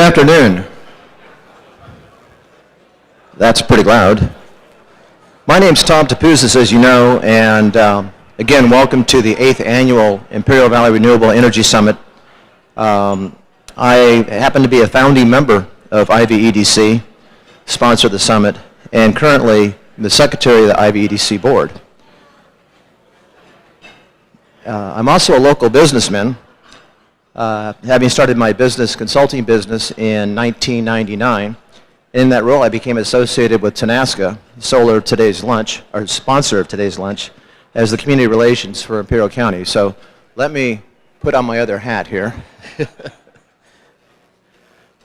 afternoon. That's pretty loud. My name's Tom Tapuzis, as you know, and again, welcome to the 8th Annual Imperial Valley Renewable Energy Summit. I happen to be a founding member of IVEDC, sponsor of the summit, and currently the secretary of the IVEDC board. I'm also a local businessman, having started my consulting business in 1999. In that role, I became associated with Tenaska, Solar Today's Lunch, or sponsor of Today's Lunch, as the community relations for Imperial County. So let me put on my other hat here.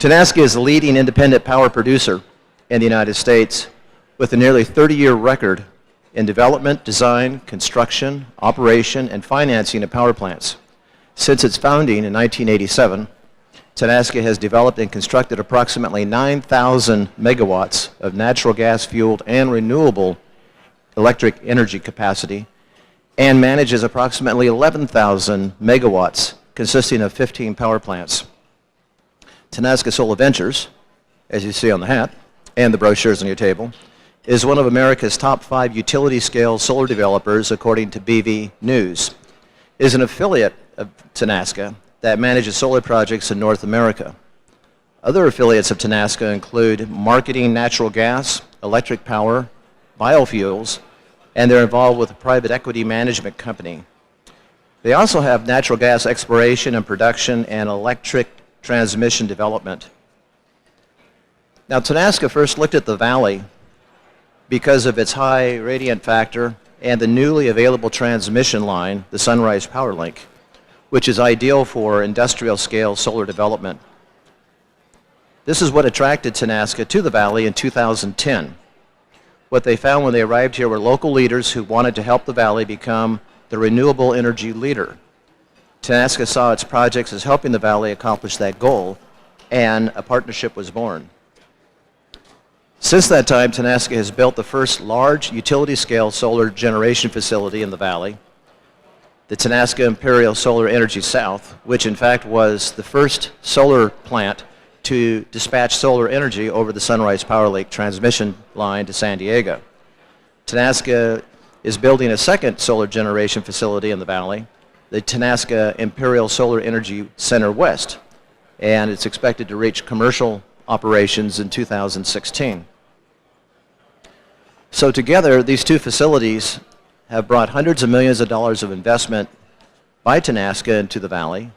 Tenaska is the leading independent power producer in the United States with a nearly 30-year record in development, design, construction, operation, and financing of power plants. Since its founding in 1987, Tenaska has developed and constructed approximately 9,000 megawatts of natural gas-fueled and renewable electric energy capacity and manages approximately 11,000 megawatts consisting of 15 power plants. Tenaska Solar Ventures, as you see on the hat and the brochures on your table, is one of America's top 5 utility-scale solar developers according to BV News. It is an affiliate of Tenaska that manages solar projects in North America. Other affiliates of Tenaska include marketing natural gas, electric power, biofuels, and they're involved with a private equity management company. They also have natural gas exploration and production and electric transmission development. Now, Tenaska first looked at the valley because of its high radiant factor and the newly available transmission line, the Sunrise Power Link, which is ideal for industrial-scale solar development. This is what attracted Tenaska to the valley in 2010. What they found when they arrived here were local leaders who wanted to help the valley become the renewable energy leader. Tenaska saw its projects as helping the valley accomplish that goal, and a partnership was born. Since that time, Tenaska has built the first large utility-scale solar generation facility in the valley, the Tenaska Imperial Solar Energy South, which in fact was the first solar plant to dispatch solar energy over the Sunrise Power Lake transmission line to San Diego. Tenaska is building a second solar generation facility in the valley, the Tenaska Imperial Solar Energy Center West, and it's expected to reach commercial operations in 2016. So together, these two facilities have brought hundreds of millions of dollars of investment by Tenaska into the valley,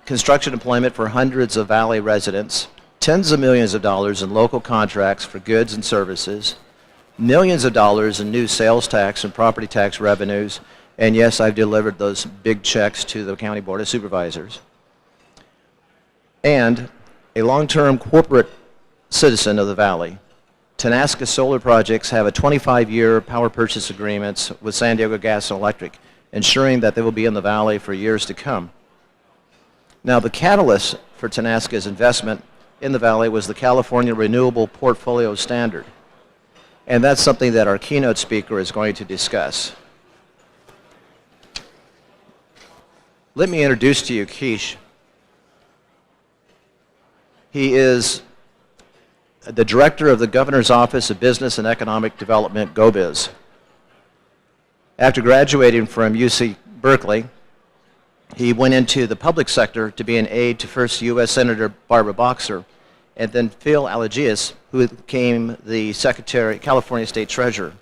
construction employment for hundreds of valley residents, tens of millions of dollars in local contracts for goods and services, millions of dollars in new sales tax and property tax revenues, and yes, I've delivered those big checks to the County Board of Supervisors, and a long-term corporate citizen of the valley. Tenaska solar projects have a 25-year power purchase agreements with San Diego Gas and Electric, ensuring that they will be in the valley for years to come. Now, the catalyst for Tenaska's investment in the valley was the California Renewable Portfolio Standard, and that's something that our keynote speaker is going to discuss. Let me introduce to you Kish. He is the director of the Governor's Office of Business and Economic Development, GoBiz. After graduating from UC Berkeley, he went into the public sector to be an aide to first U.S. Senator Barbara Boxer, and then Phil Alagius, who became the California State Treasurer.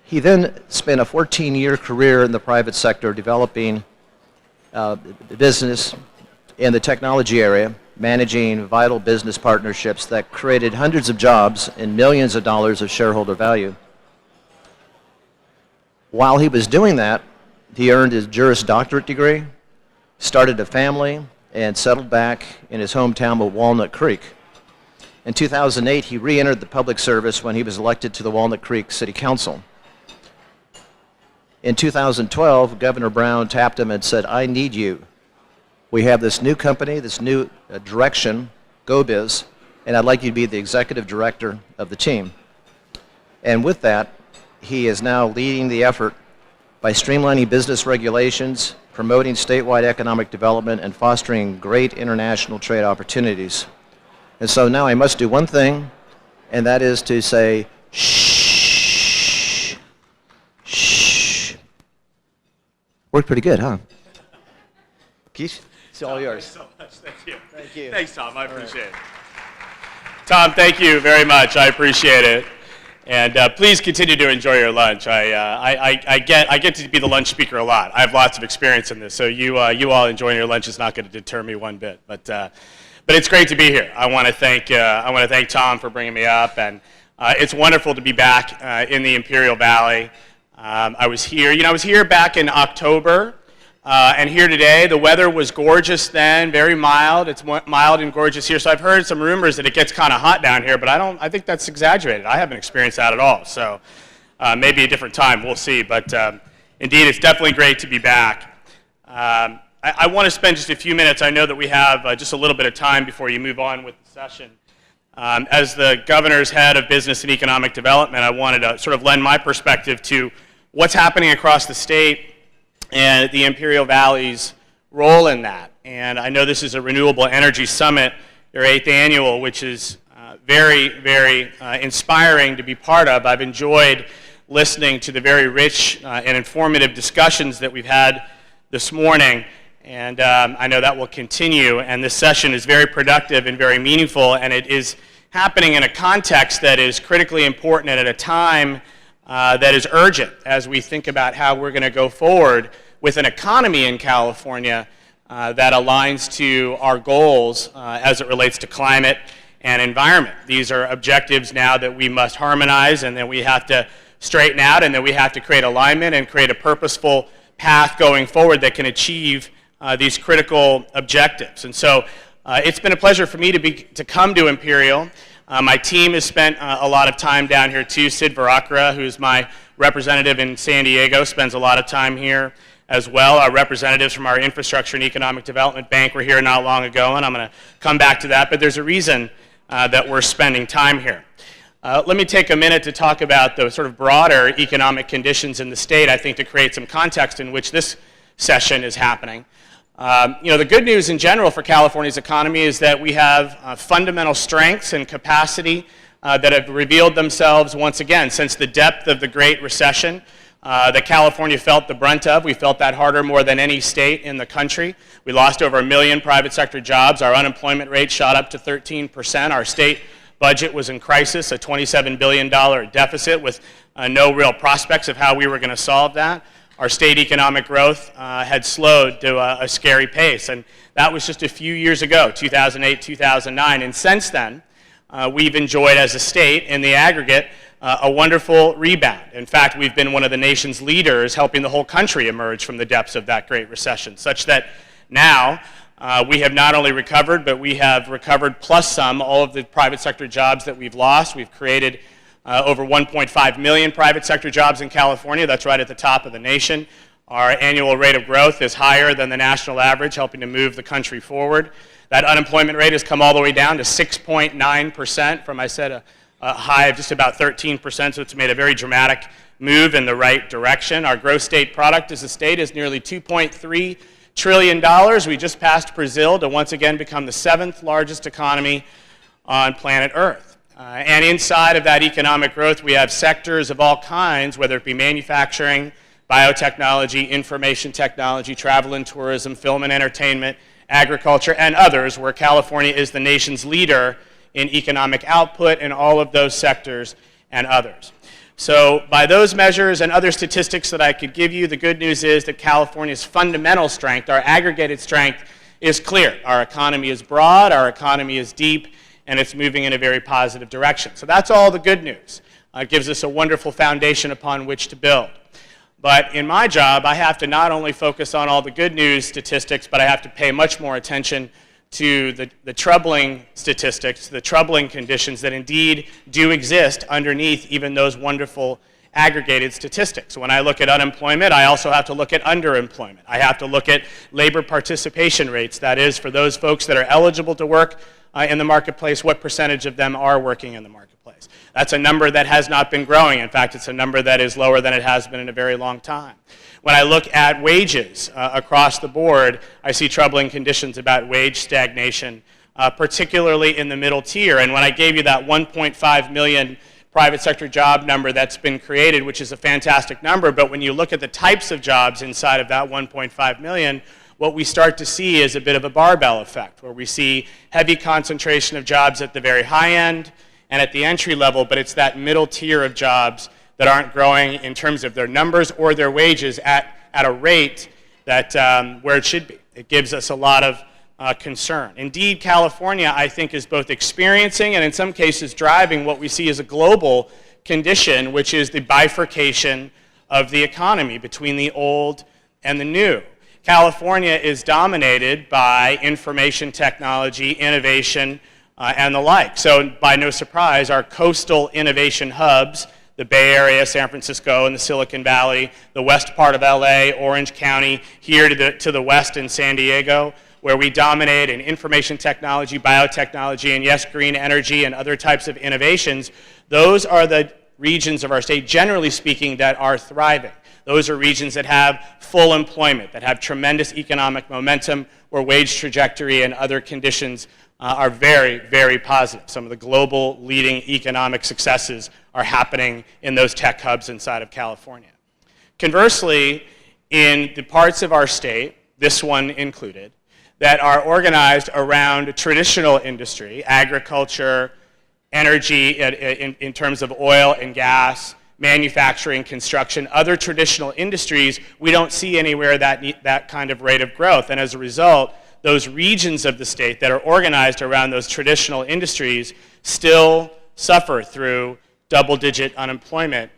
He then spent a 14-year career in the private sector developing business in the technology area, managing vital business partnerships that created hundreds of jobs and millions of dollars of shareholder value. While he was doing that, he earned his Juris Doctorate degree, started a family, and settled back in his hometown of Walnut Creek. In 2008, he re-entered the public service when he was elected to the Walnut Creek City Council. In 2012, Governor Brown tapped him and said, "I need you. We have this new company, this new direction, GoBiz, and I'd like you to be the executive director of the team." And with that, he is now leading the effort by streamlining business regulations, promoting statewide economic development, and fostering great international trade opportunities. And so now I must do one thing, and that is to say, shh, shh. Worked pretty good, huh? Kish, it's all yours. Thanks so much. Thank you. Thank you. Thanks, Tom. I appreciate it. Tom, thank you very much. I appreciate it. And please continue to enjoy your lunch. I get to be the lunch speaker a lot. I have lots of experience in this, so you all enjoying your lunch is not going to deter me one bit. But it's great to be here. I want to thank Tom for bringing me up, and it's wonderful to be back in the Imperial Valley. I was here back in October. And here today, the weather was gorgeous then, very mild. It's mild and gorgeous here. So I've heard some rumors that it gets kind of hot down here, but I think that's exaggerated. I haven't experienced that at all. So maybe a different time, we'll see. But indeed, it's definitely great to be back. I want to spend just a few minutes. I know that we have just a little bit of time before you move on with the session. As the governor's head of business and economic development, I wanted to sort of lend my perspective to what's happening across the state and the Imperial Valley's role in that. And I know this is a Renewable Energy Summit, their 8th annual, which is very, very inspiring to be part of. I've enjoyed listening to the very rich and informative discussions that we've had this morning, and I know that will continue. And this session is very productive and very meaningful, and it is happening in a context that is critically important and at a time that is urgent as we think about how we're going to go forward with an economy in California that aligns to our goals as it relates to climate and environment. These are objectives now that we must harmonize and that we have to straighten out, and that we have to create alignment and create a purposeful path going forward that can achieve these critical objectives. And so it's been a pleasure for me to come to Imperial. My team has spent a lot of time down here too. Sid Varakra, who's my representative in San Diego, spends a lot of time here as well. Our representatives from our Infrastructure and Economic Development Bank were here not long ago, and I'm going to come back to that. But there's a reason that we're spending time here. Let me take a minute to talk about the sort of broader economic conditions in the state, I think, to create some context in which this session is happening. The good news in general for California's economy is that we have fundamental strengths and capacity that have revealed themselves once again since the depth of the Great Recession that California felt the brunt of. We felt that harder more than any state in the country. We lost over 1 million private sector jobs. Our unemployment rate shot up to 13%. Our state budget was in crisis, a $27 billion deficit with no real prospects of how we were going to solve that. Our state economic growth had slowed to a scary pace, and that was just a few years ago, 2008, 2009. And since then, we've enjoyed as a state, in the aggregate, a wonderful rebound. In fact, we've been one of the nation's leaders helping the whole country emerge from the depths of that Great Recession, such that now we have not only recovered, but we have recovered plus some all of the private sector jobs that we've lost. We've created over 1.5 million private sector jobs in California. That's right at the top of the nation. Our annual rate of growth is higher than the national average, helping to move the country forward. That unemployment rate has come all the way down to 6.9% from, I said, a high of just about 13%, so it's made a very dramatic move in the right direction. Our gross state product as a state is nearly $2.3 trillion. We just passed Brazil to once again become the 7th largest economy on planet Earth. And inside of that economic growth, we have sectors of all kinds, whether it be manufacturing, biotechnology, information technology, travel and tourism, film and entertainment, agriculture, and others, where California is the nation's leader in economic output in all of those sectors and others. So by those measures and other statistics that I could give you, the good news is that California's fundamental strength, our aggregated strength, is clear. Our economy is broad, our economy is deep, and it's moving in a very positive direction. So that's all the good news. It gives us a wonderful foundation upon which to build. But in my job, I have to not only focus on all the good news statistics, but I have to pay much more attention to the troubling statistics, the troubling conditions that indeed do exist underneath even those wonderful aggregated statistics. When I look at unemployment, I also have to look at underemployment. I have to look at labor participation rates. That is, for those folks that are eligible to work in the marketplace, what percentage of them are working in the marketplace. That's a number that has not been growing. In fact, it's a number that is lower than it has been in a very long time. When I look at wages across the board, I see troubling conditions about wage stagnation, particularly in the middle tier. And when I gave you that 1.5 million private sector job number that's been created, which is a fantastic number, but when you look at the types of jobs inside of that 1.5 million, what we start to see is a bit of a barbell effect, where we see heavy concentration of jobs at the very high end and at the entry level, but it's that middle tier of jobs that aren't growing in terms of their numbers or their wages at a rate that where it should be. It gives us a lot of concern. Indeed, California, I think, is both experiencing and in some cases driving what we see as a global condition, which is the bifurcation of the economy between the old and the new. California is dominated by information technology, innovation, and the like. So by no surprise, our coastal innovation hubs, the Bay Area, San Francisco, and the Silicon Valley, the west part of LA, Orange County, here to the west in San Diego, where we dominate in information technology, biotechnology, and yes, green energy and other types of innovations. Those are the regions of our state, generally speaking, that are thriving. Those are regions that have full employment, that have tremendous economic momentum, where wage trajectory and other conditions are very, very positive. Some of the global leading economic successes are happening in those tech hubs inside of California. Conversely, in the parts of our state, this one included, that are organized around traditional industry, agriculture, energy in terms of oil and gas, manufacturing, construction, other traditional industries, we don't see anywhere that kind of rate of growth. And as a result, those regions of the state that are organized around those traditional industries still suffer through double-digit unemployment,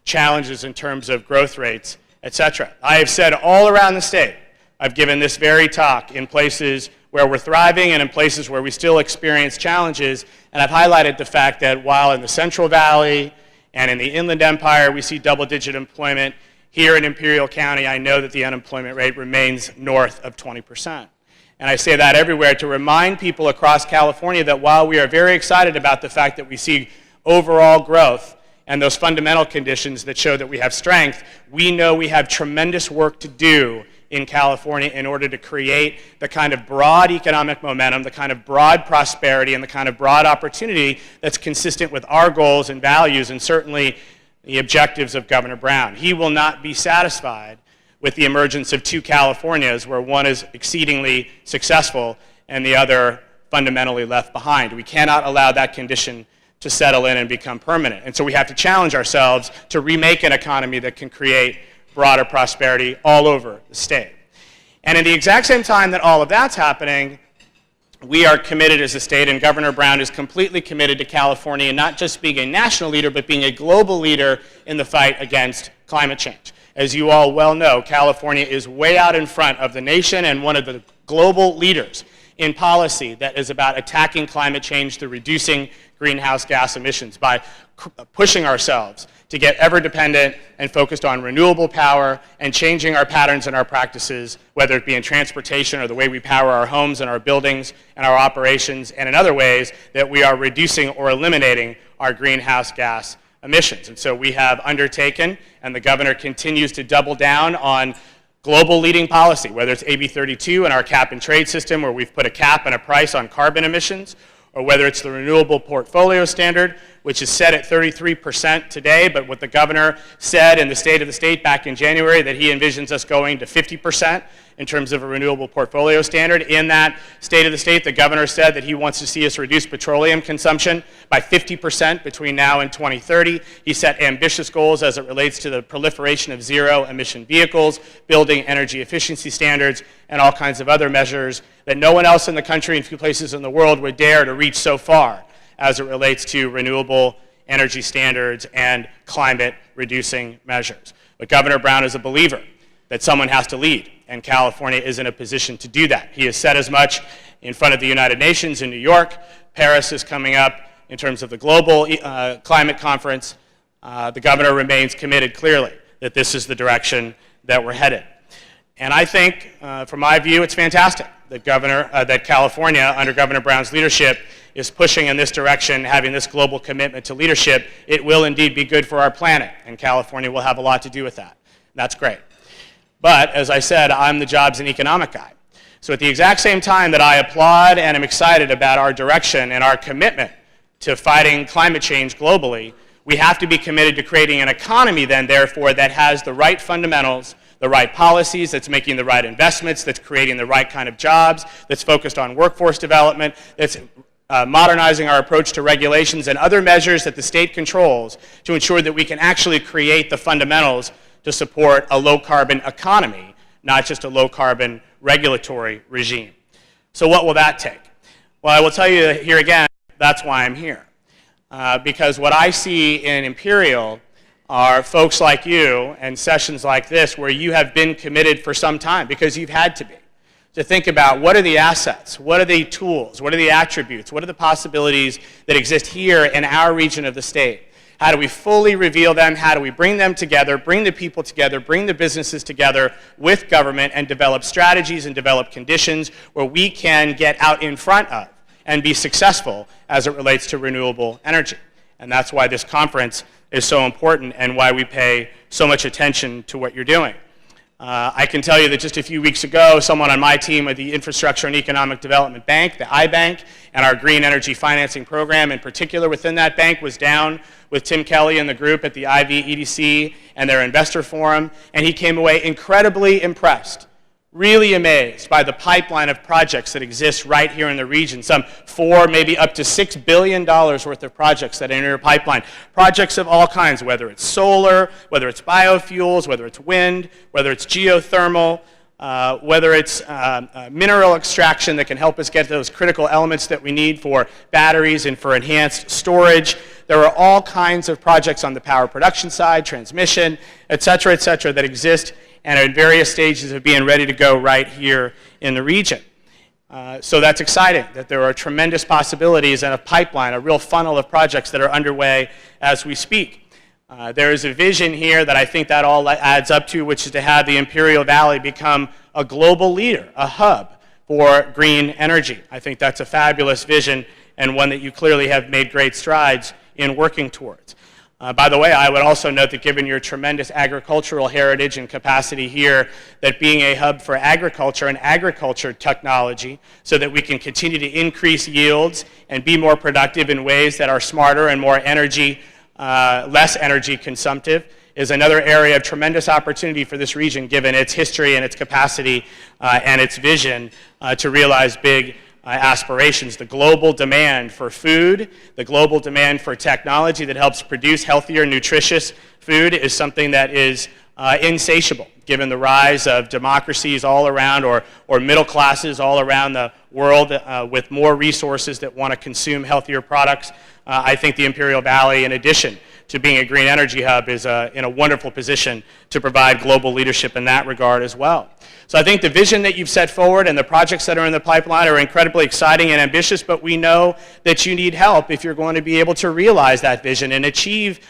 challenges in terms of growth rates, etc. I have said all around the state, I've given this very talk in places where we're thriving and in places where we still experience challenges, and I've highlighted the fact that while in the Central Valley and in the Inland Empire we see double-digit employment, here in Imperial County I know that the unemployment rate remains north of 20%. And I say that everywhere to remind people across California that while we are very excited about the fact that we see overall growth and those fundamental conditions that show that we have strength, we know we have tremendous work to do in California in order to create the kind of broad economic momentum, the kind of broad prosperity, and the kind of broad opportunity that's consistent with our goals and values, and certainly the objectives of Governor Brown. He will not be satisfied with the emergence of two Californias, where one is exceedingly successful and the other fundamentally left behind. We cannot allow that condition to settle in and become permanent. And so we have to challenge ourselves to remake an economy that can create broader prosperity all over the state. And in the exact same time that all of that's happening, we are committed as a state, and Governor Brown is completely committed to California, and not just being a national leader, but being a global leader in the fight against climate change. As you all well know, California is way out in front of the nation and one of the global leaders in policy that is about attacking climate change through reducing greenhouse gas emissions by pushing ourselves to get ever dependent and focused on renewable power and changing our patterns and our practices, whether it be in transportation or the way we power our homes and our buildings and our operations, and in other ways that we are reducing or eliminating our greenhouse gas emissions. And so we have undertaken, and the governor continues to double down on global leading policy, whether it's AB 32 and our cap and trade system, where we've put a cap and a price on carbon emissions, or whether it's the renewable portfolio standard, which is set at 33% today, but what the governor said in the State of the State back in January, that he envisions us going to 50% in terms of a renewable portfolio standard. In that State of the State, the governor said that he wants to see us reduce petroleum consumption by 50% between now and 2030. He set ambitious goals as it relates to the proliferation of zero-emission vehicles, building energy efficiency standards, and all kinds of other measures that no one else in the country and few places in the world would dare to reach so far as it relates to renewable energy standards and climate-reducing measures. But Governor Brown is a believer that someone has to lead, and California is in a position to do that. He has said as much in front of the United Nations in New York. Paris is coming up in terms of the global climate conference. The governor remains committed clearly that this is the direction that we're headed. And I think, from my view, it's fantastic that California, under Governor Brown's leadership, is pushing in this direction, having this global commitment to leadership, it will indeed be good for our planet, and California will have a lot to do with that. That's great. But, as I said, I'm the jobs and economic guy. So at the exact same time that I applaud and am excited about our direction and our commitment to fighting climate change globally, we have to be committed to creating an economy then, therefore, that has the right fundamentals, the right policies, that's making the right investments, that's creating the right kind of jobs, that's focused on workforce development, that's modernizing our approach to regulations and other measures that the state controls to ensure that we can actually create the fundamentals to support a low-carbon economy, not just a low-carbon regulatory regime. So what will that take? Well, I will tell you here again, that's why I'm here. Because what I see in Imperial are folks like you and sessions like this where you have been committed for some time because you've had to be, to think about what are the assets, what are the tools, what are the attributes, what are the possibilities that exist here in our region of the state. How do we fully reveal them? How do we bring them together, bring the people together, bring the businesses together with government and develop strategies and develop conditions where we can get out in front of and be successful as it relates to renewable energy. And that's why this conference is so important and why we pay so much attention to what you're doing. I can tell you that just a few weeks ago, someone on my team at the Infrastructure and Economic Development Bank, the iBank, and our green energy financing program in particular within that bank was down with Tim Kelly and the group at the EDC and their investor forum, and he came away incredibly impressed, really amazed by the pipeline of projects that exist right here in the region, some $4, maybe up to $6 billion worth of projects that enter your pipeline. Projects of all kinds, whether it's solar, whether it's biofuels, whether it's wind, whether it's geothermal, whether it's mineral extraction that can help us get those critical elements that we need for batteries and for enhanced storage. There are all kinds of projects on the power production side, transmission, et cetera, that exist and are in various stages of being ready to go right here in the region. So that's exciting, that there are tremendous possibilities and a pipeline, a real funnel of projects that are underway as we speak. There is a vision here that I think that all adds up to, which is to have the Imperial Valley become a global leader, a hub for green energy. I think that's a fabulous vision and one that you clearly have made great strides in working towards. By the way, I would also note that given your tremendous agricultural heritage and capacity here, that being a hub for agriculture and agriculture technology so that we can continue to increase yields and be more productive in ways that are smarter and more energy, less energy consumptive is another area of tremendous opportunity for this region given its history and its capacity and its vision to realize big aspirations. The global demand for food, the global demand for technology that helps produce healthier, nutritious food is something that is insatiable, given the rise of democracies all around or middle classes all around the world with more resources that want to consume healthier products. I think the Imperial Valley, in addition to being a green energy hub, is in a wonderful position to provide global leadership in that regard as well. So I think the vision that you've set forward and the projects that are in the pipeline are incredibly exciting and ambitious, but we know that you need help if you're going to be able to realize that vision and achieve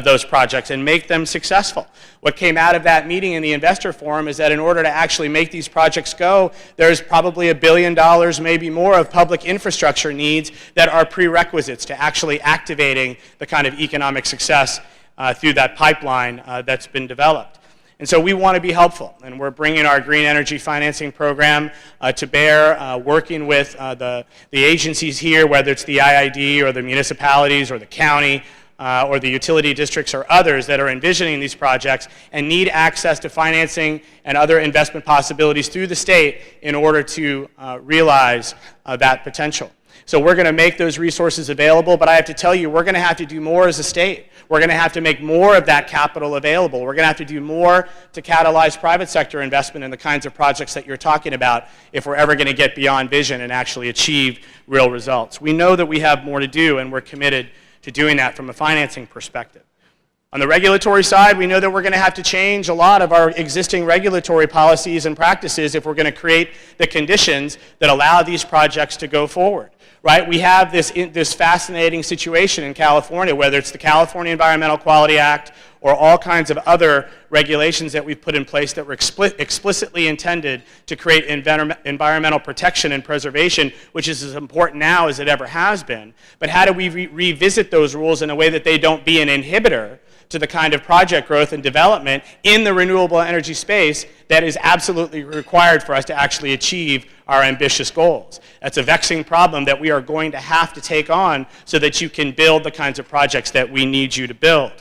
those projects and make them successful. What came out of that meeting in the investor forum is that in order to actually make these projects go, there's probably $1 billion, maybe more, of public infrastructure needs that are prerequisites to actually activating the kind of economic success through that pipeline that's been developed. And so we want to be helpful, and we're bringing our green energy financing program to bear, working with the agencies here, whether it's the IID or the municipalities or the county, or the utility districts or others that are envisioning these projects and need access to financing and other investment possibilities through the state in order to realize that potential. So we're going to make those resources available, but I have to tell you, we're going to have to do more as a state. We're going to have to make more of that capital available. We're going to have to do more to catalyze private sector investment in the kinds of projects that you're talking about if we're ever going to get beyond vision and actually achieve real results. We know that we have more to do, and we're committed to doing that from a financing perspective. On the regulatory side, we know that we're going to have to change a lot of our existing regulatory policies and practices if we're going to create the conditions that allow these projects to go forward. Right? We have this fascinating situation in California, whether it's the California Environmental Quality Act or all kinds of other regulations that we've put in place that were explicitly intended to create environmental protection and preservation, which is as important now as it ever has been. But how do we revisit those rules in a way that they don't be an inhibitor to the kind of project growth and development in the renewable energy space that is absolutely required for us to actually achieve our ambitious goals? That's a vexing problem that we are going to have to take on so that you can build the kinds of projects that we need you to build.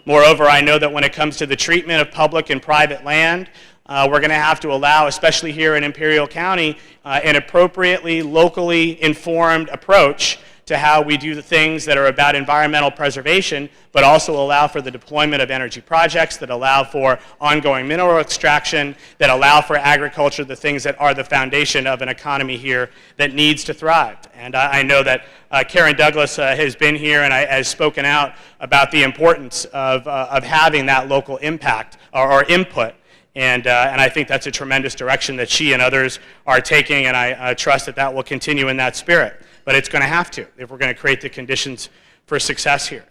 Moreover, I know that when it comes to the treatment of public and private land, we're going to have to allow, especially here in Imperial County, an appropriately locally informed approach to how we do the things that are about environmental preservation, but also allow for the deployment of energy projects that allow for ongoing mineral extraction, that allow for agriculture, the things that are the foundation of an economy here that needs to thrive. And I know that Karen Douglas has been here and has spoken out about the importance of having that local impact or input. And I think that's a tremendous direction that she and others are taking, and I trust that that will continue in that spirit. But it's going to have to if we're going to create the conditions for success here.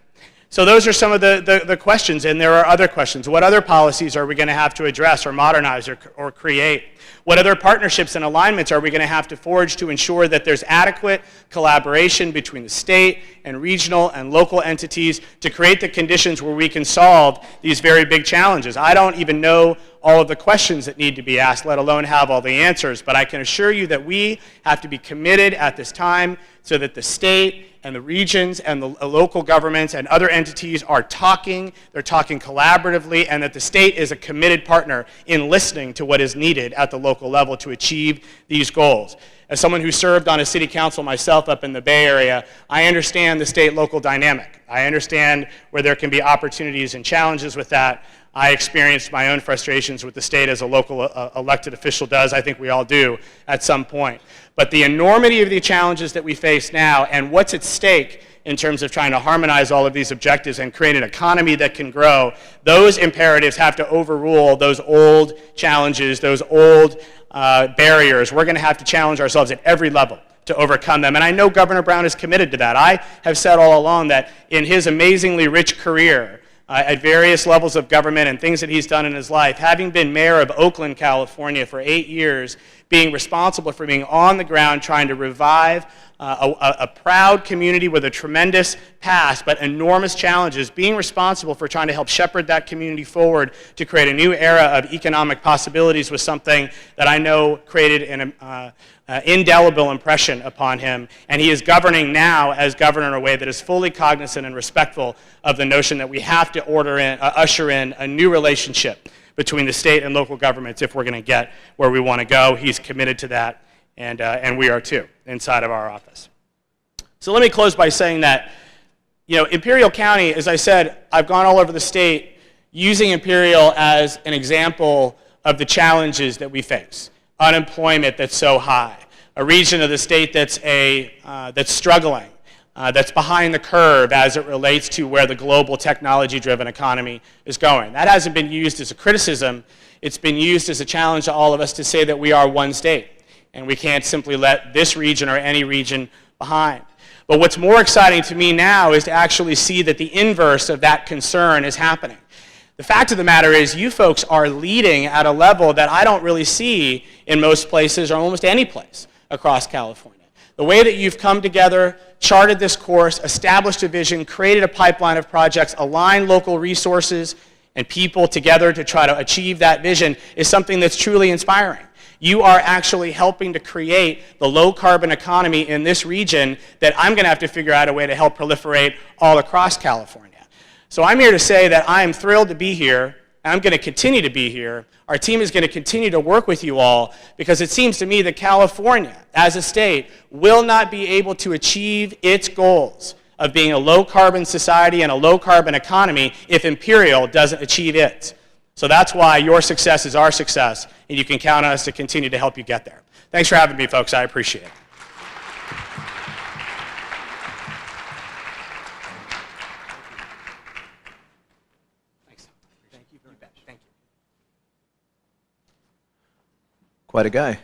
So those are some of the questions, and there are other questions. What other policies are we going to have to address or modernize or create? What other partnerships and alignments are we going to have to forge to ensure that there's adequate collaboration between the state and regional and local entities to create the conditions where we can solve these very big challenges? I don't even know all of the questions that need to be asked, let alone have all the answers, but I can assure you that we have to be committed at this time so that the state and the regions and the local governments and other entities are talking, they're talking collaboratively, and that the state is a committed partner in listening to what is needed at the local level to achieve these goals. As someone who served on a city council myself up in the Bay Area, I understand the state-local dynamic. I understand where there can be opportunities and challenges with that. I experienced my own frustrations with the state as a local elected official does. I think we all do at some point. But the enormity of the challenges that we face now and what's at stake in terms of trying to harmonize all of these objectives and create an economy that can grow, those imperatives have to overrule those old challenges, those old barriers. We're going to have to challenge ourselves at every level to overcome them. And I know Governor Brown is committed to that. I have said all along that in his amazingly rich career, at various levels of government and things that he's done in his life, having been mayor of Oakland, California for 8 years, being responsible for being on the ground trying to revive a proud community with a tremendous past but enormous challenges, being responsible for trying to help shepherd that community forward to create a new era of economic possibilities was something that I know created an indelible impression upon him, and he is governing now as governor in a way that is fully cognizant and respectful of the notion that we have to usher in a new relationship between the state and local governments if we're going to get where we want to go. He's committed to that, and we are too, inside of our office. So let me close by saying that, Imperial County, as I said, I've gone all over the state using Imperial as an example of the challenges that we face. Unemployment that's so high, a region of the state that's struggling, that's behind the curve as it relates to where the global technology-driven economy is going. That hasn't been used as a criticism. It's been used as a challenge to all of us to say that we are one state, and we can't simply let this region or any region behind. But what's more exciting to me now is to actually see that the inverse of that concern is happening. The fact of the matter is you folks are leading at a level that I don't really see in most places or almost any place across California. The way that you've come together, charted this course, established a vision, created a pipeline of projects, aligned local resources and people together to try to achieve that vision is something that's truly inspiring. You are actually helping to create the low-carbon economy in this region that I'm going to have to figure out a way to help proliferate all across California. So I'm here to say that I am thrilled to be here, and I'm going to continue to be here. Our team is going to continue to work with you all because it seems to me that California, as a state, will not be able to achieve its goals of being a low-carbon society and a low-carbon economy if Imperial doesn't achieve it. So that's why your success is our success, and you can count on us to continue to help you get there. Thanks for having me, folks. I appreciate it. Quite a guy.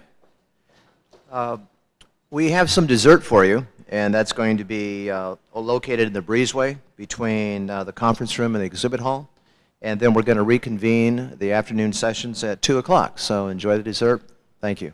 We have some dessert for you, and that's going to be located in the breezeway between the conference room and the exhibit hall. And then we're going to reconvene the afternoon sessions at 2 o'clock. So enjoy the dessert. Thank you.